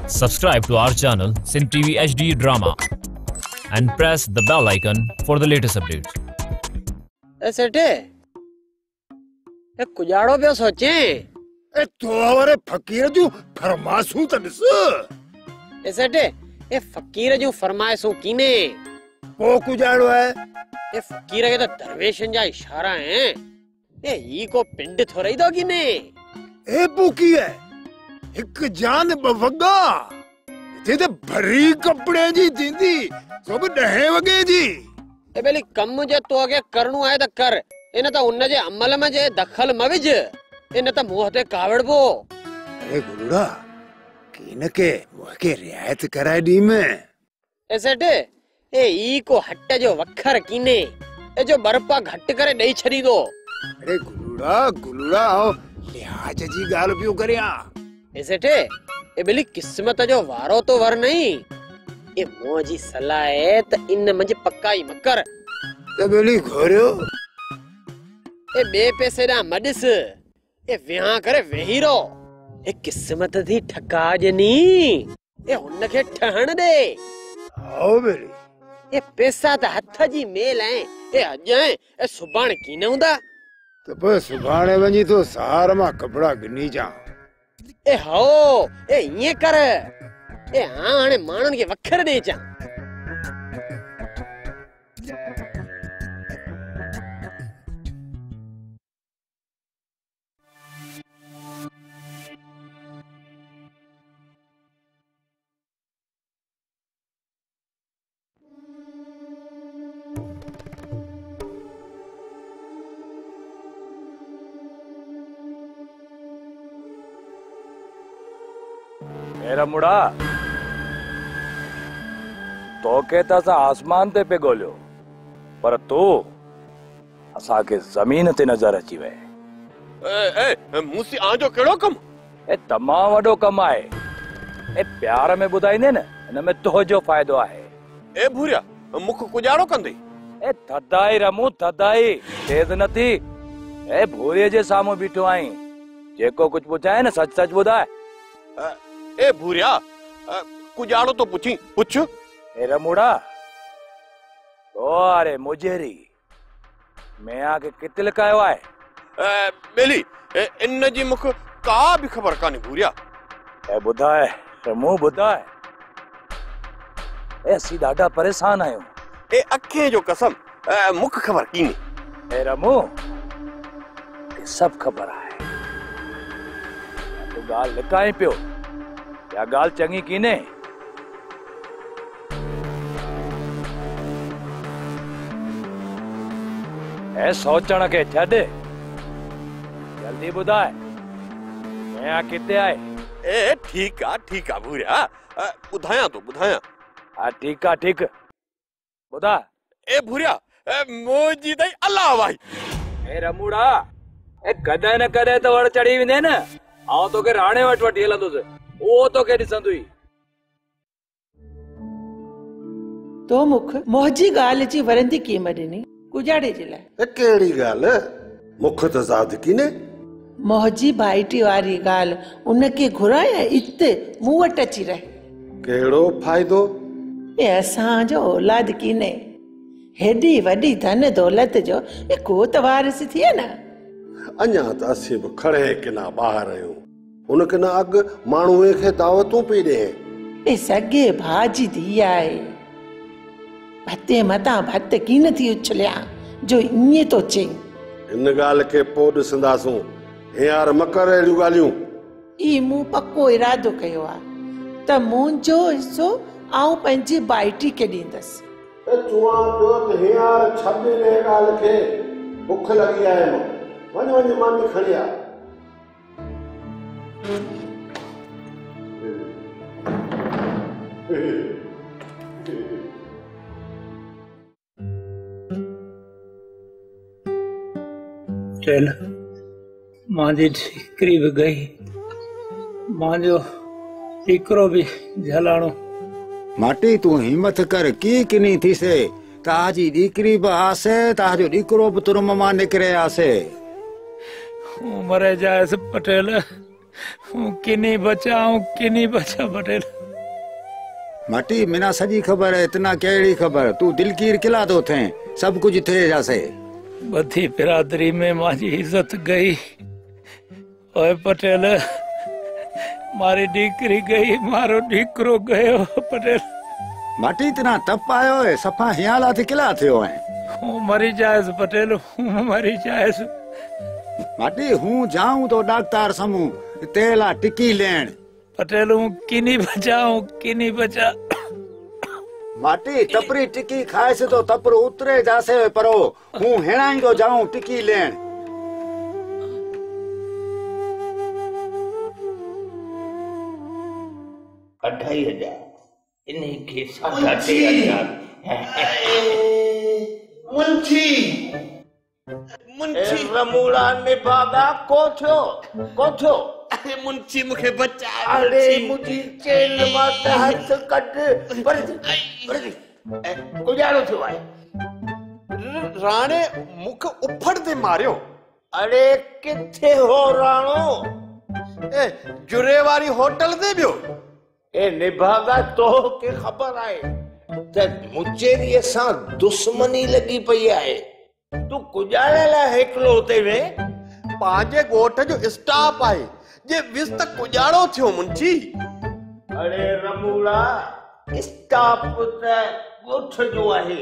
Subscribe to our channel Sin TV HD Drama and press the bell icon for the latest updates. सेठे कुजाड़ो पियो सोचे तो हमारे फकीर जो फरमासूं त ॾिस सेठे ए फकीर जो फरमाइशूं कीने को कुजाड़ो है ए फकीर के तो दरवेशन जा इशारा हैं ए ई को पिंड थोरई दो कीने ए पूकी है एक जान बवगा ते भरी कपड़े जी दींदी सब 10 वगे जी ए बेली कम जे तो अगे करनु है त कर इन त उन जे अमल में जे दखल मविज इन त मुंह ते कावड़बो अरे गुरुड़ा किन के मुंह के रियायत कराए दी में ए सेठे ए ई को हट जो वखर कीने ए जो बरपा घट करे दई छरी दो अरे गुरुड़ा आओ लिहाज जी गाल पियो करया ए सेठे ए बेली किस्मत जो वारो तो वर नहीं ए मोजी सलाह है त इन मंज पक्काई मकर ते बेली घोरियो ए बे पैसे दा मडिस ए विहां करे वेहीरो ए किस्मत दी ठका जनी ए हुन के ठहण दे आओ बेली ए पैसा त हथ जी मेल है ए अजय ए सुबाण कीने हुंदा तो बस सुभाणे वञी तो सार मां कपड़ा गिनी जा ए हो ए ये कर ए हाणे माणन के वखर दे जा मेरा मुड़ा तो कहता सा आसमान ते पे गोलियो पर तू असा के जमीन ते नजर अची वे ए मूसी आजो केड़ो कम ए तमाम वडो कम आहे ए प्यार में बुधाईंदे न इन में तो जो फायदो आहे ए भूरिया मुख कुजाड़ो कंदे ए थदाई रमू थदाई तेज नथी ए भूरिये जे सामू बीठो आई जेको कुछ पुछाए न सच सच बुधाए ए भूरिया कुजाड़ो तो पुछ ए रमुड़ा तो अरे मुजेरी मैं आके कितल कायो आहे बेली इन जी मुख का भी खबर काने भूरिया ए बुधाए रमू बुधाए ए सी डाडा परेशान आयो ए अखे जो कसम मुख खबर कीनी ए रमू सब खबर आहे तू गाल लिकाई पियो या गाल चंगी कीने ए सोचण के छड़ जल्दी बुधाए मैं किते आए ए ठीक आ भूरिया बुधाया आ ठीक बुधा ए भूरिया मोजी दई अल्लाह भाई ए रमुड़ा ए कदे न कदे तो वड़ चढ़ी विंदे न आऊं तो के राणे वट हलंदुस ओ तो के दिसंदुई तो मुख मोहजी गाल जी वरंदी कीमत ॾिनी कुजाड़े जे लाइ केड़ी गाल मुख त ज़ाद कीने मोहजी बाइटी वारी गाल उनके घुराया इत मूं वटि अची रहे केड़ो फायदो ए असां जो औलाद कीने हेडी वडी धन दौलत जो ए को त वारिस थिए न अञा त असीं बि खड़े किना ॿाहिरि आहियूं उन किना अॻु माण्हूअ खे दावतूं पई ॾे ए सगे भाजी धी आहे भते मतां भत कीन थी उछलिया जो ईअं तो चई हिन ॻाल्हि खे पोइ ॾिसंदासूं हींअर मकर अहिड़ियूं ॻाल्हियूं ई मूं पको इरादो कयो आहे त मुंहिंजो हिसो आऊं पंहिंजी बाइटी खे ॾींदसि चुआं पियो त हींअर छॾ हिन ॻाल्हि खे बुख लॻी आहे वञ मानी खणी आ चल मांजी ठिकरी भी गई मांजो टिकरो भी झलाणो माटी तू हिम्मत कर की किनी थी से ताजी दीकरी बि आसे ताजो दीकरो बि तुरम मां निकरे आसे मरे जायस पटेल किनी बचा पटेल। माटी मिना सजी खबर है, इतना केड़ी खबर, तू दिलगीर किला तो थे, सब कुछ थे जैसे। बधी बिरादरी में मारी इज्जत गई। ओए पटेल, मारी दीकरी गई, मारो दीकरो गयो पटेल। माटी इतना तप आयो है, सफा हियाला थी किला थियो है। हूँ मरी जायस पटेल, हूँ मरी जायस। माटी हूँ जाऊं तो डॉक्टर समूह तेला टिकी लेन। पटेल हूँ किनी बचा। माटी तपरी टिकी खाए से तो तपर उतरे जासे परो, हूँ हेणाई तो जाऊं टिकी लेन। 2500 इन्हीं के 3500। मुंशी रमूला ने बाबा को थो अरे मुंशी मुखे बचा। अरे मुझी चेल माता हाथ कट पर गुजारो थो भाई। राणे मुख उफड़ दे मारियो। अरे किथे हो राणो? ए जुरे वाली होटल दे बियो। ए निभागा तो के खबर आए त मुचेरी सां दुश्मनी लगी पई आहे। तू कुजाड़ेला हेकलो ते में पांजे गोठ जो स्टाफ आए जे विस तक कुजाड़ो थियो मुंशी। अरे रमूला स्टाफ त गोठ जो आहे,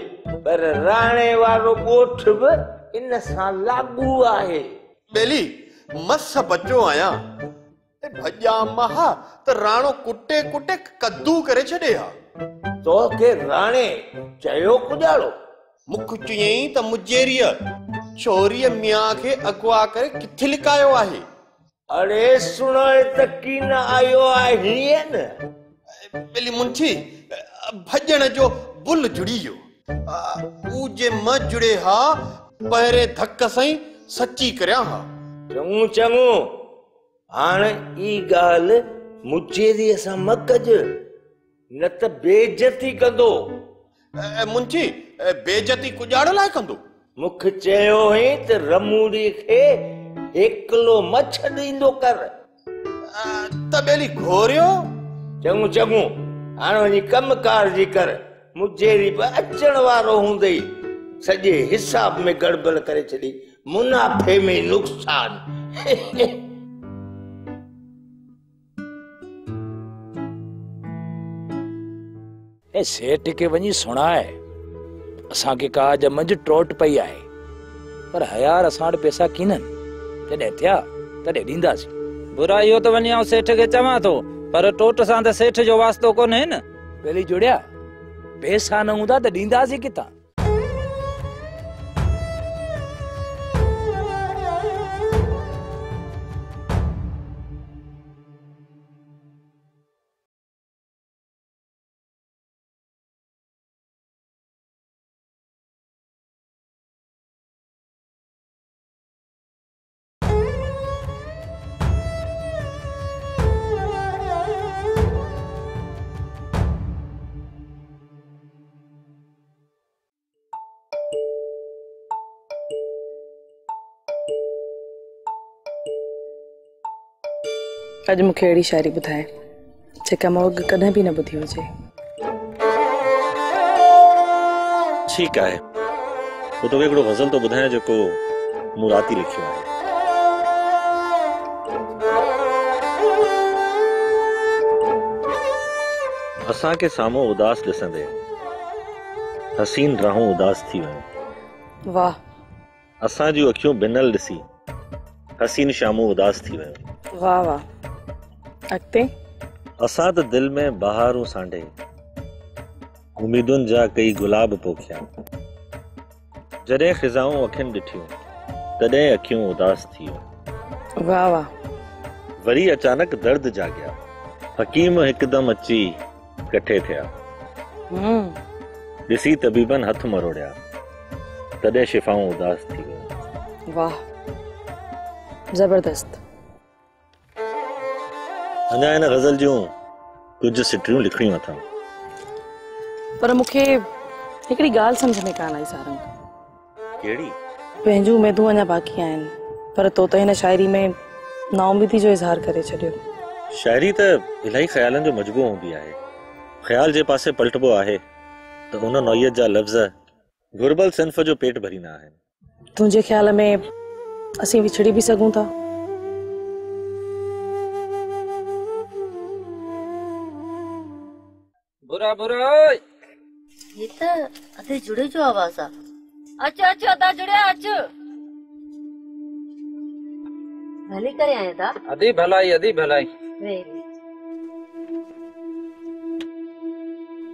पर राणे वारो गोठ बि इन सां लागू आहे। बेली मस बचो आया भजा महा त राणो कुटे कुटे कद्दू करे छड़े हा। तो के राणे चयो कुजाड़ो? मुख चयई त मुजेरिया छोरीअ मियां खे अगवा करे किथे लिकायो आहे। अरे सुनो त की न आयो आहे न। बेली मुंशी भजन जो बुल जुड़ियो ऊ जे म जुड़े हा पहरे धक सई सच्ची करया हा। चङो हाणे ई गाल मुचेरी सां मकज न त बेइज्जती कंदो। मुंशी बेइज्जती कुजाड़ लाइ कंदो? मुख चयो है त रमूड़ी खे एकलो मछ ॾींदो कर। त बेली घोरियो। चङो हाणे वञी कम कार जी कर। मुजेरी बि अचण वारो हूंदई, सॼे हिसाब में गड़बड़ करे छॾी, मुनाफ़े में नुक़सान। ए सेठ के वञी सुणाए असां के का जमज ट्रोट पई आहे, पर हयार असां वटि पैसा कीनन, जॾहिं थिया तॾहिं ॾींदासीं। बुराइयो तो वञी आउं सेठ खे चवां थो, पर टोट सां त सेठ जो वास्तो कोन्हे न। बेली जुड़िया पैसा न हूंदा त ॾींदासीं किथां? अज मूंखे अहिड़ी शायरी ॿुधाए जेका मां अॻु कॾहिं बि न ॿुधी हुजे। ठीक है, वो तो हिकिड़ो गज़ल तो ॿुधाए जेको मूं राति लिखियो आहे। असां के साम्हूं उदास ॾिसंदे हसीन राहूं उदास थी वयूं। वाह। असां जूं अखियूं बिनल ॾिसी हसीन शामूं उदास थी वयूं। वाह वाह। अॻिते? असां त दिल में बहारूं सांडे उम्मीदुनि जा कई गुलाब पोखिया। जॾहिं ख़िज़ाऊं अखियुनि ॾिठियूं तॾहिं अखियूं उदास थी वियूं। वाह वाह। वरी अचानक दर्द जाॻिया, हकीम हिकदम अची कठे थिया। ॾिसी तबीबन हथ मरोड़िया, तॾहिं शिफ़ाऊं उदास थी वियूं। वाह, जबरदस्त। अञा हिन गज़ल जूं कुझु सिटियूं लिखणियूं अथव, पर मूंखे हिकिड़ी ॻाल्हि सम्झ में कान आई सारंग। कहिड़ी? पंहिंजूं उमेदूं अञा बाक़ी आहिनि, पर तो त हिन शायरी में नाउमीदी जो इज़हार करे छॾियो। शायरी त इलाही ख़्यालनि जो मजबूअ हूंदी आहे। ख़्याल जे पासे पलटबो आहे त उन नौयत जा लफ़्ज़ घुरबल सिन्फ़ जो पेट भरींदा आहिनि। तुंहिंजे ख़्याल में असीं विछड़ी भी सघूं था? बुरा बुरा ये त अधे जुड़े जो आवाज़ आ। अच अच अदा जुड़िया अच। भली करे आया था। अधी भलाई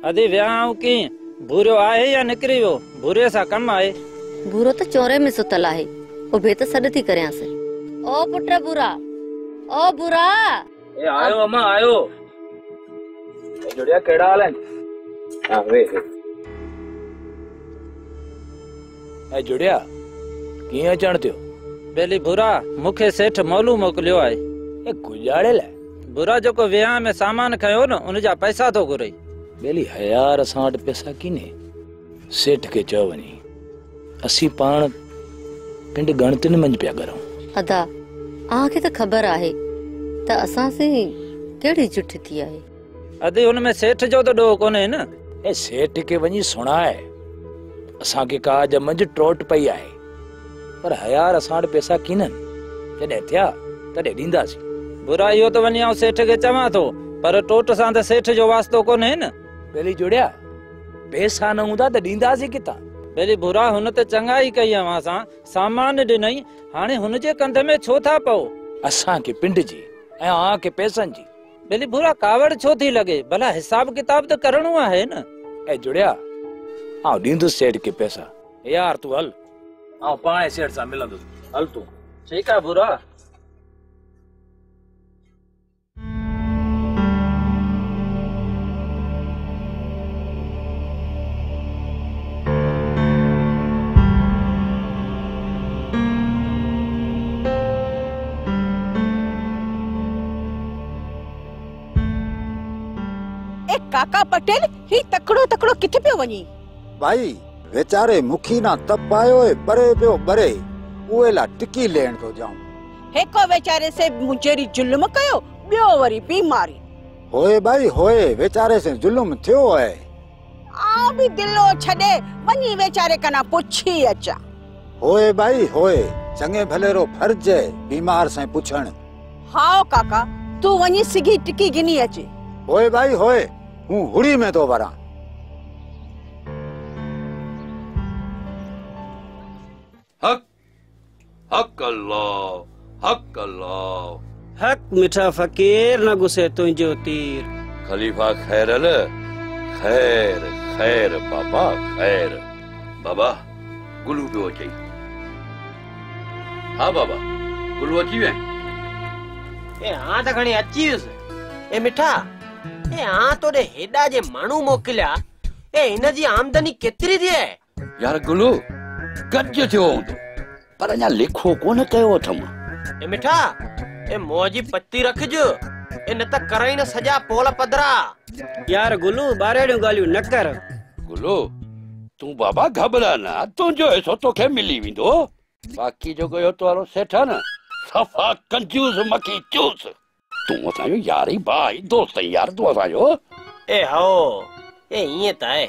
अधी वियाह की भूरो आहे या निकरी वियो? भूरे सा कम आहे। भूरो तो चौरे में सुतल आहे। ओ बेत सॾ थी करियांस। ओ पुट बुरा, ओ बुरा। ए आयो अम्मा आयो। ए जुड़िया केड़ा हाल है? हां वे ए जुड़िया कीअं अचण थियो? बेली बुरा मूंखे सेठ मौलू मोकिलियो आहे। ए गुजारे लाइ? बुरा जेको वियाह में सामान खयो न उन जा पैसा तो घुरई। बेली हयार असां वटि पैसा कीने? सेठ के चयो वञी असीं पाण पिंड गणतिन मंझि पिया करऊं। अदा आंखे तो खबर आहे त असां से केड़ी जुठ थी आहे। अदी उनमें सेठ जो तो डो कोने न। ए सेठ के वञी सुणाए असां के काज मंझि ट्रोट पई आहे पर हयार असां वटि पैसा कीननि। जॾहिं थिया तॾहिं ॾींदासीं। बुरा इहो तो वञी आउं सेठ के चवां थो पर टोट सां त सेठ जो वास्तो कोने न। बेली जुड़िया पैसा न हूंदा त ॾींदासीं किथां? बेली बुरा हुन ते चङाई कई अवां सां सामान ॾिनई हाणे हुन जे कंध में छो था पओ? असां के पिंड जी ऐं आ के पैसनि जी। बेली बुरा कावड़ छो थी लगे? भला हिसाब किताब तो करणो आहे न। ए जुड़िया आउं ॾींदुसि सेठ के पैसा। यार तूं हल आउं पाणे सेठ सां मिलंदुसि। हल तूं। ठीकु आहे बुरा। काका पटेल ही तकड़ो तकड़ो किथे पियो वञी? भाई वेचारे मुखी ना तप आयो है बरे पियो बरे उहे ला टिकी लेण तो जाऊं। हेको वेचारे से मुंजेरी जुल्म कयो बियो वरी बीमारी। होए भाई होए वेचारे से जुल्म थियो है। आ भी दिलो छडे वञी वेचारे कना पुछी अचा। होए भाई होए चंगे भले रो फर्ज है बीमार से पुछण। हाओ काका तू वञी सिगी टिकी गिनी अचे। होए भाई होए हूं हुड़ी में तो वरा। हक हक अल्लाह हक अल्लाह। हक मिठा फकीर न गुसे तुझो तीर। खलीफा खैर अल खैर खैर बाबा खैर। बाबा गुलू पियो अचे। हाँ बाबा गुलू अची वे। ए हाँ तो खणी अची वियुसि। ए मिठा ए हाँ तोड़े हेडा जे मानू मोकिलिया ए इन जी आमदनी केतरी थी है? यार गुलू गज थियो हूंदो पर अञा लिखो कोन कयो अथम। ए मिठा ए मौजी पत्ती रखजो ए न त कराई न सजा पोल पदरा। यार गुलू बारेड़ियूं ॻाल्हियूं न कर। गुलू तू बाबा घबरा ना तुझो हिस्सो तोखे मिली वेंदो। बाकी जो गयो तोरो सेठ न सफ़ा कंजूस मक्खी चूस। तू असांजो यार ही भाई दोस्त यार तू असांजो। ए हो ए इए त आहे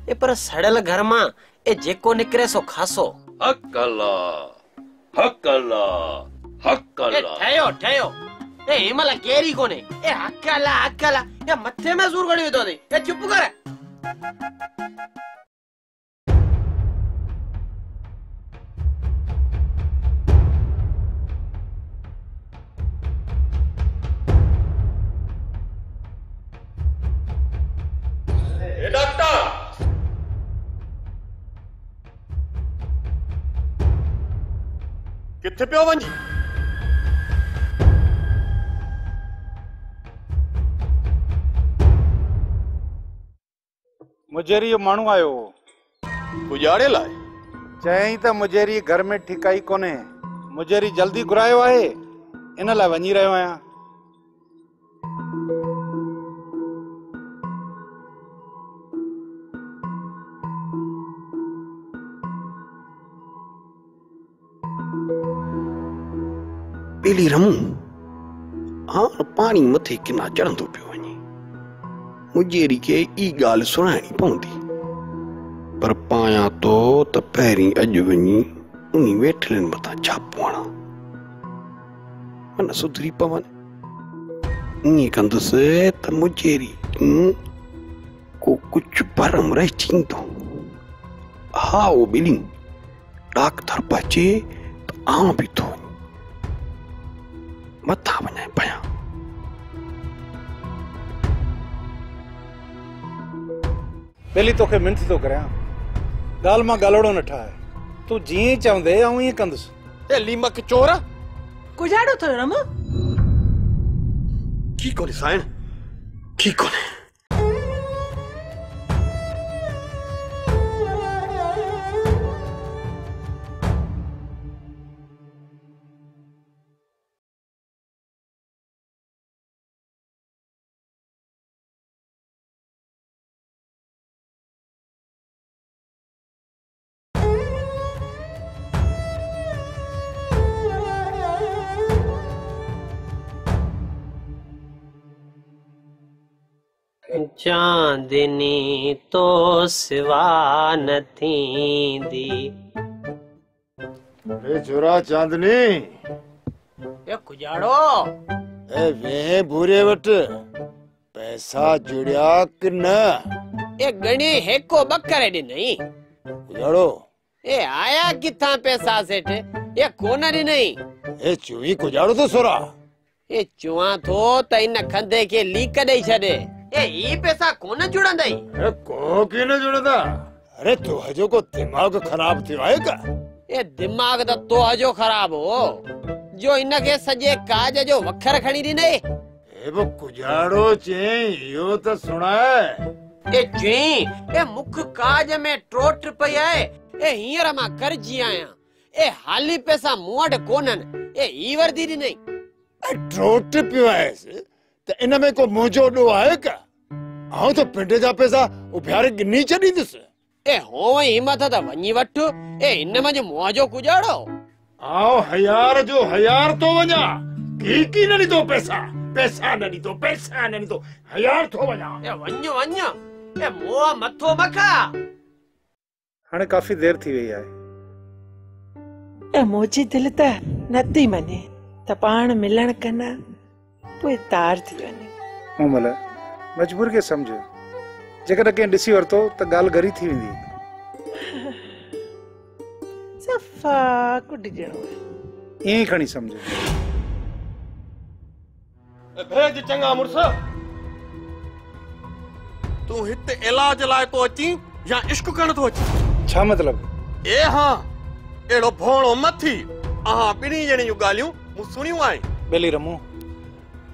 ए पर सड़ल घर मां ए जेको निकरे सो खासो। हक अल्लाह हक अल्लाह हक अल्लाह। ठयो ठयो ए हिमल केरी कोने ए हक अल्लाह ए मथे में सूर गड़ी तो दे ए चुप कर। डॉक्टर किथे पियो वञी? मुजेरी जो माण्हू आयो हो। गुजारे लाइ? चयई त मुजेरी घर में ठिकाई कोने। मुजेरी जल्दी घुरायो आहे इन लाइ वञी रहियो आहियां। बेली रमू हाँ पानी मथे किना चढ़ंदो पियो वञे मुंजेरी खे ई ॻाल्हि सुणाइणी पवंदी पर पायां तो त पहिरीं अॼु वञी उन्ही वेठलनि मथां छापो हणां मन सुधरी पवन ईअं कंदुसि त मुंजेरी को कुझु भरम रहिजी ईंदो हा ओ ॿिली डाक्टर पचे त आउं बि थो मथां वञां पिया बेली तोखे मिनत थो करियां ॻाल्हि मां ॻाल्हिड़ो न ठाहे तूं जीअं चवंदे आउं ईअं कंदुसि ए लीमक चोर कुजाड़ो थियो रम की कोन्हे साइण की कोन्हे चांदनी तो सिवा न थींदी ए छोरा चांदनी ए कुजाड़ो ए वे भूरे वट पैसा जुड़िया कि न ए गणी हेको बकरे ॾिनई कुजाड़ो ए आया किथां पैसा सेठ ए कोन ॾिनई ए चुई कुजाड़ो तो सोरा ए चुआ थो त इन खंदे खे लीक ॾेई छॾे ए ई पैसा कोन जुड़ंदई ए को की न जुड़दा अरे तू हजो को दिमाग खराब थियो आहे का ए दिमाग त तो हजो खराब हो जो इन के सजे काज जो वखर खणी ॾिने ए वो कुजाड़ो चई यो त सुणाए ए चई ए मुख काज में ट्रोट पई आहे ए हींअर मां करजी आया ए हाली पैसा मूं वटि कोनन ए ई वर्दी ॾिनई ए ट्रोट पियो आहे त इन में को मुंहिंजो ॾो आहे का आउं त पिंड जा पैसा उभियारे गिनी छॾींदुसि ए हो हिम्मत त वञी वठ ए इन मंझि मुंहिंजो कुजाड़ो आउं हयार जो हयार तो वञा की न ॾींदो पैसा पैसा न ॾींदो पैसा न ॾींदो हयार थो वञा ए वञ वञ ए मोह मथो मखा हाणे काफ़ी देर थी वई आहे ए मुंहिंजी दिलि त नथी मञे त पाण मिलण कना पोइ तार थी वञे मोमल मजबूर के समझ जेकॾहिं कंहिं ॾिसी वरितो त ॻाल्हि गरी थी वेंदी सफ़ा कुटिजणो ईअं ई खणी समझ भेज चङा मुड़स तूं हिते इलाज लाइ तो अची या इश्क करण तो अची छा मतलब ए हाँ एड़ो भोणो मथी आहां ॿिनी ॼणी जूं ॻाल्हियूं मूं सुणियूं आहिनि बेली रमू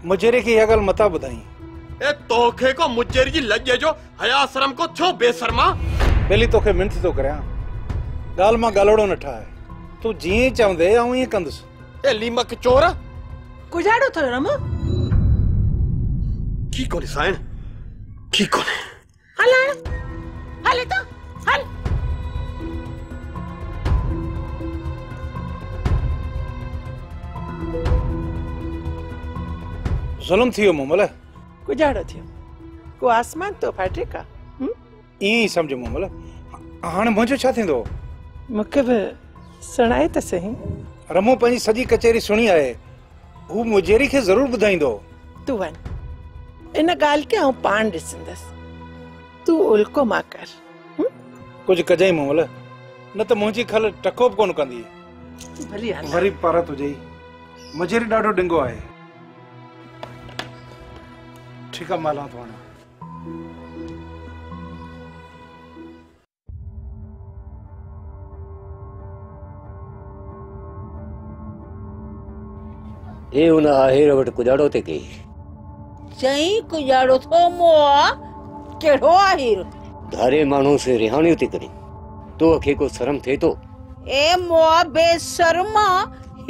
मुजरे की इहा ॻाल्हि मता ॿुधाई ए तोखे को मुजरी जी लॼ जो हया शर्म को छो बेशर्मा बेली तोखे मिनत थो करियां ॻाल्हि मां ॻाल्हिड़ो न ठाहे तूं जीअं चवंदे आउं ईअं कंदुसि ए लीमक चोर कुजाड़ो थियो रम की कोन्हे साइण की कोन्हे हल हल तो हल ज़ुल्म थियो मोमल कुजाड़ो थियो को आसमान तो फाटे का ईअं ई सम्झ मोमल हाणे मुंहिंजो छा थींदो मूंखे बि सुणाए त सही रमू पंहिंजी सॼी कचहरी सुणी आहे हू मुजेरी खे ज़रूर ॿुधाईंदो तूं वञ इन ॻाल्हि खे आउं पाण ॾिसंदसि तूं उल्को मां कर कुझु कजाई मोमल न त मुंहिंजी खल टको बि कोन कंदी वरी पारा तुंहिंजी मुजेरी ॾाढो डिंगो आहे ठीकु आहे मां हलां थो हाणे ए उन आहिर वटि कुजाड़ो ते कई चई कुजाड़ो थो मोआ केड़ो आहिर धारे माण्हू से रिहाणी ते करे तो खे को शर्म थे तो ए मोआ बेशर्मा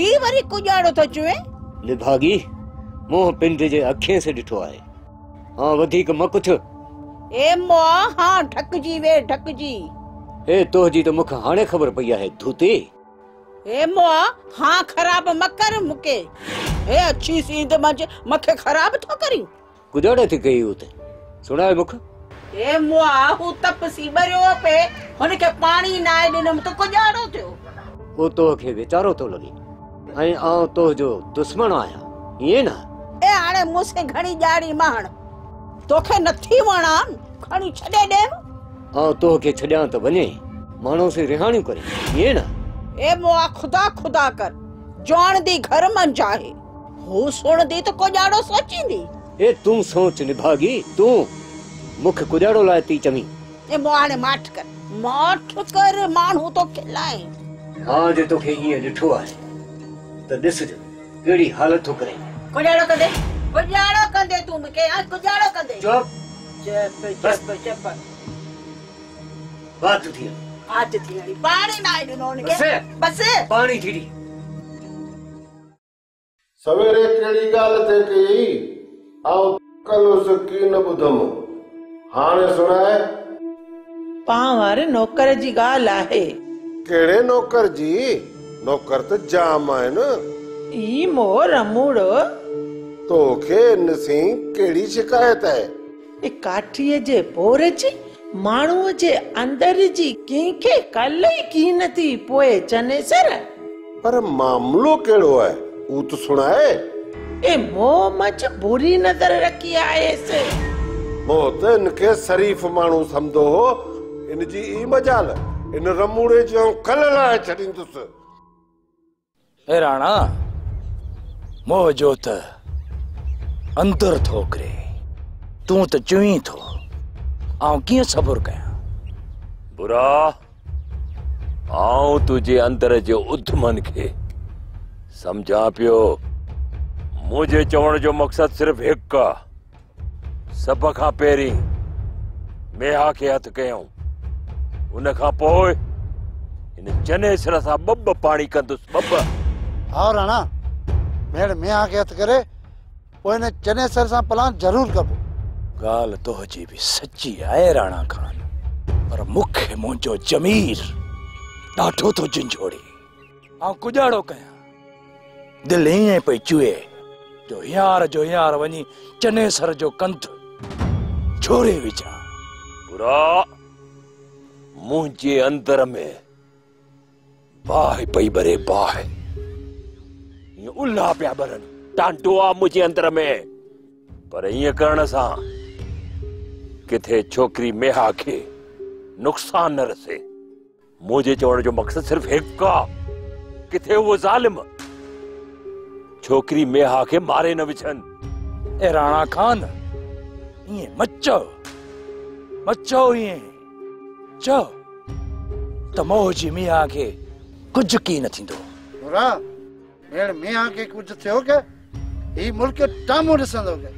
ही वरी कुजाड़ो थो चवे लिभागी मोह पिंड जे अखियां से ॾिठो आहे हां वधीक मकुथ ए मोआ हां ठकजी वे ठकजी ए तो जी तो मुख हाणे खबर पई आहे धूते ए मोआ हाँ खराब मकर मुके ए अच्छी सींद मज मखे खराब तो करी गुजारे थी गई उते सुनाए मुख ए मोआ हु तपसी बरियो पे हुनके पानी नाए दिनम तो गुजारो थियो वो तो के बेचारो तो लगी आई आ तो जो दुश्मन आया ये ना ए आणे मुसे घणी जाड़ी माण तोखे नथी वणा खणी छडे दे आ तो के छड्या तो वने मानो से रिहाणी करे ये ना ए मोआ खुदा खुदा कर जान दी घर मन चाहे हो सुन दी तो कोजाड़ो सोचींदी ए तू सोच निभागी तू मुख कुजाड़ो लाती चमी ए मोआ ने माठ कर मानू तो खिलाए हां जे तो के ये डिठो है तो दिस केड़ी हालत तो करे कुजाड़ो कंदे तू मके आज कुजाड़ो कंदे चुप बात थी आज थी पानी नाई दिनो ने बस पानी थी सवेरे केड़ी गाल ते कई आओ कल उस की न बुधम हाने सुनाए पावर नौकर जी गाल आहे केड़े नौकर जी नौकर तो जाम है न ई मोर अमूड़ो तो के नसी केड़ी शिकायत है ए काठीअ जे बोर जी माण्हूअ जे अंदर जी कंहिंखे कल ई की नथी पोए चने सर पर मामलो केड़ो है ऊ तो सुनाए ए मोह मच बुरी नजर रखी आए से मोह तो इनके शरीफ माण्हू समझो हो इन जी ई मजाल इन रमूड़े जो कल लाए छड़ींदुस ए राणा मोह जो त अंदर थोकरे तू तो चुई थो आऊं किए सब्र कया बुरा आऊं तुझे अंदर जो उद्मन के समझा पियो मुझे चवण जो मकसद सिर्फ एक का सब खां पहिरीं मेहा के हथ कयूं उन खां पोइ इन चने सिर सां बब पाणी कंदुसि बब हाँ राणा मेड़ मेहा के हथ करे पोइ इन चने सिर सां प्लान जरूर कबो गाल तो जी भी सच्ची आहे राणा खान पर मुखे मुंहिंजो जमीर ॾाढो तो झंझोड़े आऊं कुजाड़ो कया दिल ईअं पई चुए जो यार वञी चने सर जो कंध छोड़े विझां बुरा मुंहिंजे अंदर में बाहि पई बरे बाहि ईअं उल्हा पिया बरनि टांटो आहे मुंहिंजे अंदर में पर ईअं करण सां किथे छोकरी मेहा के नुकसान न रसे मुझे चवण जो मकसद सिर्फ एक किथे वो जालिम छोकरी मेहा के मारे न विछन ए राणा खान ये मचो ये चो त मोजी मिया के कुछ की न थींदो बुरा मेड़ मिया के कुछ थियो के ई मुल्क टामो ॾिसंदो के